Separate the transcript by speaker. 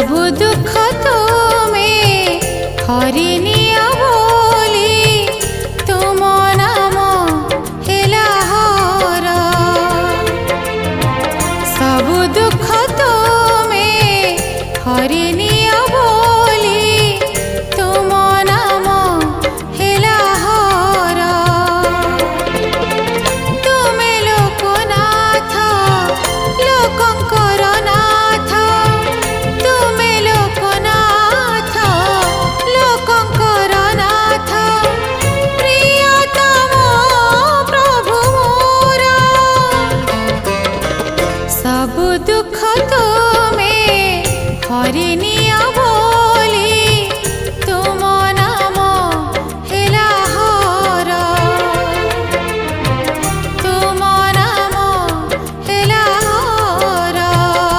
Speaker 1: सबु दुख तुमे हरिनिया बोली तुम नाम हेला हर सबु दुख तुमे हरिनिया बोली तुम नाम हेला हर तुमे लोकनाथ लोकंकर नाथ तुमे लोकनाथ लोकंकर नाथ प्रियतम प्रभु मोर सबु दुख तुमे हरिनी